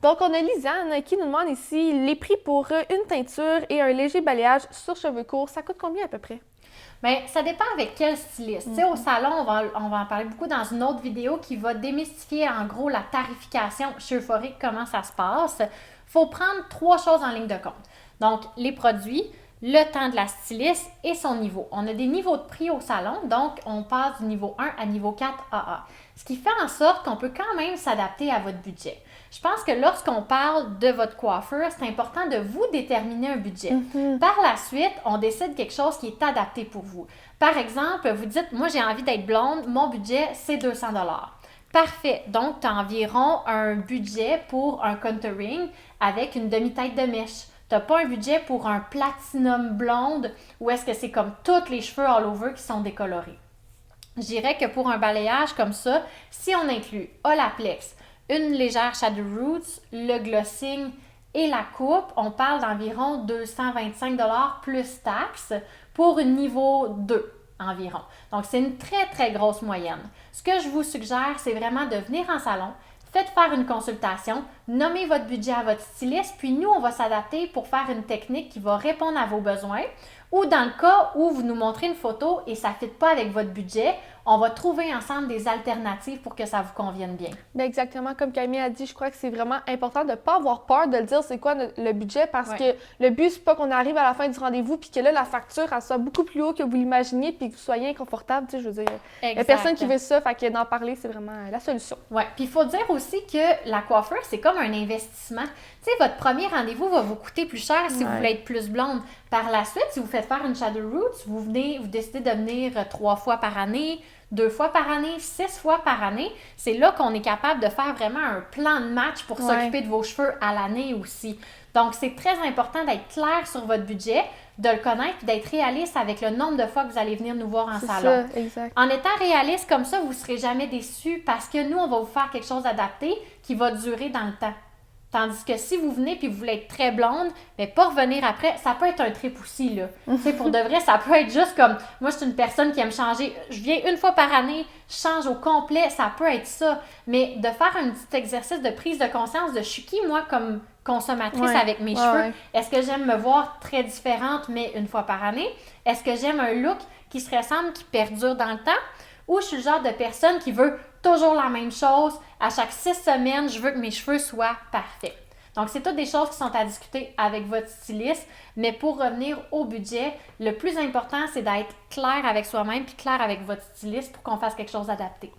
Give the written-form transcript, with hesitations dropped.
Donc, on a Lisanne qui nous demande ici les prix pour une teinture et un léger balayage sur cheveux courts. Ça coûte combien à peu près? Bien, ça dépend avec quel styliste. Tu sais, au salon, on va en parler beaucoup dans une autre vidéo qui va démystifier en gros la tarification chez Euphoric, comment ça se passe. Il faut prendre 3 choses en ligne de compte. Donc, les produits, le temps de la styliste et son niveau. On a des niveaux de prix au salon, donc on passe du niveau 1 à niveau 4 AA. Ce qui fait en sorte qu'on peut quand même s'adapter à votre budget. Je pense que lorsqu'on parle de votre coiffeur, c'est important de vous déterminer un budget. Par la suite, on décide quelque chose qui est adapté pour vous. Par exemple, vous dites, moi j'ai envie d'être blonde, mon budget c'est 200 $. Parfait. Donc, tu as environ un budget pour un contouring avec une demi-tête de mèche. Tu n'as pas un budget pour un platinum blonde ou est-ce que c'est comme tous les cheveux all over qui sont décolorés. Je dirais que pour un balayage comme ça, si on inclut Olaplex, une légère shadow roots, le glossing et la coupe, on parle d'environ 225 $ plus taxes pour un niveau 2 environ. Donc, c'est une très, très grosse moyenne. Ce que je vous suggère, c'est vraiment de venir en salon, faites faire une consultation, nommez votre budget à votre styliste, puis nous, on va s'adapter pour faire une technique qui va répondre à vos besoins. Ou dans le cas où vous nous montrez une photo et ça ne fit pas avec votre budget, on va trouver ensemble des alternatives pour que ça vous convienne bien. Bien, exactement comme Camille a dit, je crois que c'est vraiment important de ne pas avoir peur de le dire c'est quoi le budget parce que le but, c'est pas qu'on arrive à la fin du rendez-vous puis que là, la facture, elle soit beaucoup plus haut que vous l'imaginez puis que vous soyez inconfortable. Tu sais, je veux dire, il n'y a personne qui veut ça, fait que d'en parler, c'est vraiment la solution. Oui, puis il faut dire aussi que la coiffure, c'est comme un investissement. Tu sais, votre premier rendez-vous va vous coûter plus cher si vous voulez être plus blonde. Par la suite, si vous faites faire une shadow roots, vous décidez de venir 3 fois par année, 2 fois par année, 6 fois par année, c'est là qu'on est capable de faire vraiment un plan de match pour s'occuper de vos cheveux à l'année aussi. Donc, c'est très important d'être clair sur votre budget, de le connaître et d'être réaliste avec le nombre de fois que vous allez venir nous voir en salon. Ça, exact. En étant réaliste comme ça, vous ne serez jamais déçus parce que nous, on va vous faire quelque chose d'adapté qui va durer dans le temps. Tandis que si vous venez et vous voulez être très blonde, mais pas revenir après, ça peut être un trip aussi, là. Tu sais, pour de vrai, ça peut être juste comme, moi, je suis une personne qui aime changer. Je viens une fois par année, je change au complet, ça peut être ça. Mais de faire un petit exercice de prise de conscience de je suis qui, moi, comme consommatrice avec mes cheveux. Est-ce que j'aime me voir très différente, mais une fois par année? Est-ce que j'aime un look qui se ressemble, qui perdure dans le temps? Ou je suis le genre de personne qui veut toujours la même chose. À chaque 6 semaines, je veux que mes cheveux soient parfaits. Donc, c'est toutes des choses qui sont à discuter avec votre styliste. Mais pour revenir au budget, le plus important, c'est d'être clair avec soi-même puis clair avec votre styliste pour qu'on fasse quelque chose d'adapté.